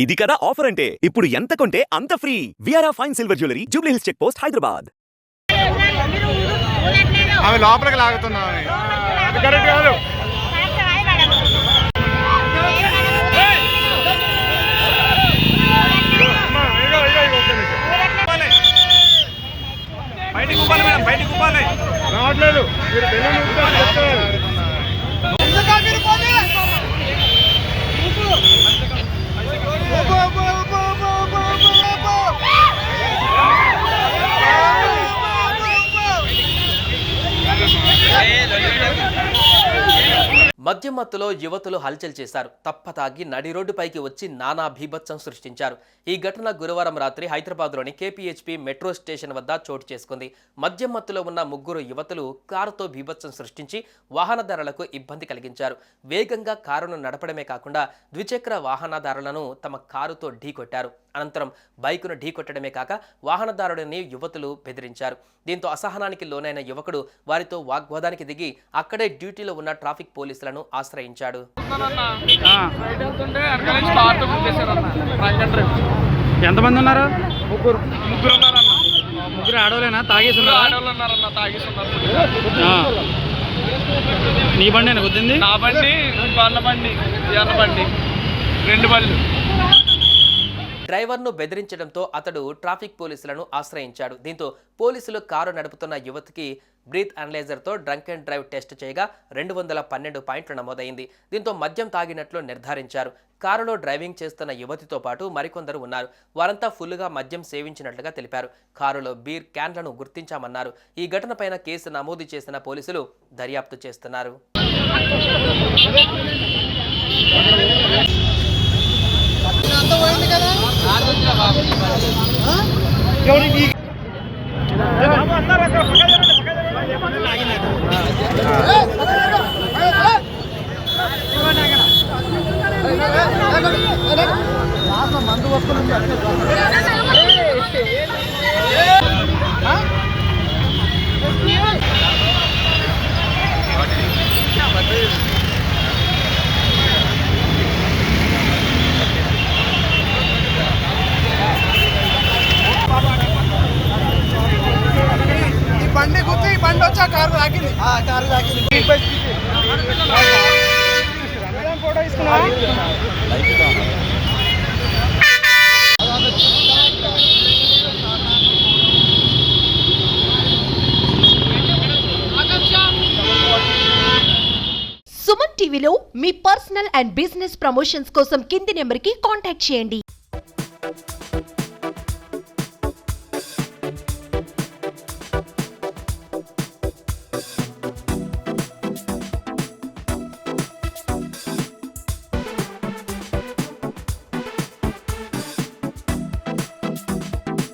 ఇది కదా ఆఫర్ అంటే ఇప్పుడు ఎంత కొంటే అంత ఫ్రీ విఆర్ఆ fine silver jewellery Jubilee Hills check post Hyderabad. అవి లోపలికి లాగుతున్నాయి. అది కరెక్ట్ కాదు. రావట్లేదు. మద్యం మత్తులో యువతులు హల్చల్ చేశారు. తప్పతాగి నడి రోడ్డుపైకి వచ్చి నానా భీభత్సం సృష్టించారు. ఈ ఘటన గురువారం రాత్రి హైదరాబాద్లోని కేపీహెచ్పీ మెట్రో స్టేషన్ వద్ద చోటు చేసుకుంది. మద్యం మత్తులో ఉన్న ముగ్గురు యువతులు కారుతో భీభత్సం సృష్టించి వాహనదారులకు ఇబ్బంది కలిగించారు. వేగంగా కారును నడపడమే కాకుండా ద్విచక్ర వాహనదారులను తమ కారుతో ఢీకొట్టారు. అనంతరం బైకును ఢీకొట్టడమే కాక వాహనదారుడిని యువతులు బెదిరించారు. దీంతో అసహనానికి లోనైన యువకుడు వారితో వాగ్వాదానికి దిగి అక్కడే డ్యూటీలో ఉన్న ట్రాఫిక్ పోలీసులను ఆశ్రయించాడు. ఎంతమంది ఉన్నారు? ముగ్గురు ఉన్నారన్న. ముగ్గురు ఆడవాళ్ళేనా? తాగేస్తున్నారు. నీ బండి గుద్దింది? నా బండి, వాళ్ళ బండి, ఎర్ర బండి, రెండు బళ్ళు. డ్రైవర్ను బెదిరించడంతో అతడు ట్రాఫిక్ పోలీసులను ఆశ్రయించాడు. దీంతో పోలీసులు కారు నడుపుతున్న యువతికి బ్రీత్ అనలైజర్తో డ్రంక్ అండ్ డ్రైవ్ టెస్ట్ చేయగా 212 పాయింట్లు నమోదైంది. దీంతో మద్యం తాగినట్లు నిర్ధారించారు. కారులో డ్రైవింగ్ చేస్తున్న యువతితో పాటు మరికొందరు ఉన్నారు. వారంతా ఫుల్లుగా మద్యం సేవించినట్లుగా తెలిపారు. కారులో బీర్ క్యాన్లను గుర్తించామన్నారు. ఈ ఘటనపైన కేసు నమోదు చేసిన పోలీసులు దర్యాప్తు చేస్తున్నారు. బండి గుర్తి బండి వచ్చి కారు తాకింది. ఫోటో తీసుకున్నా. సుమన్ టీవీలో మీ పర్సనల్ అండ్ బిజినెస్ ప్రమోషన్స్ కోసం కింది నెంబర్కి కాంటాక్ట్ చేయండి.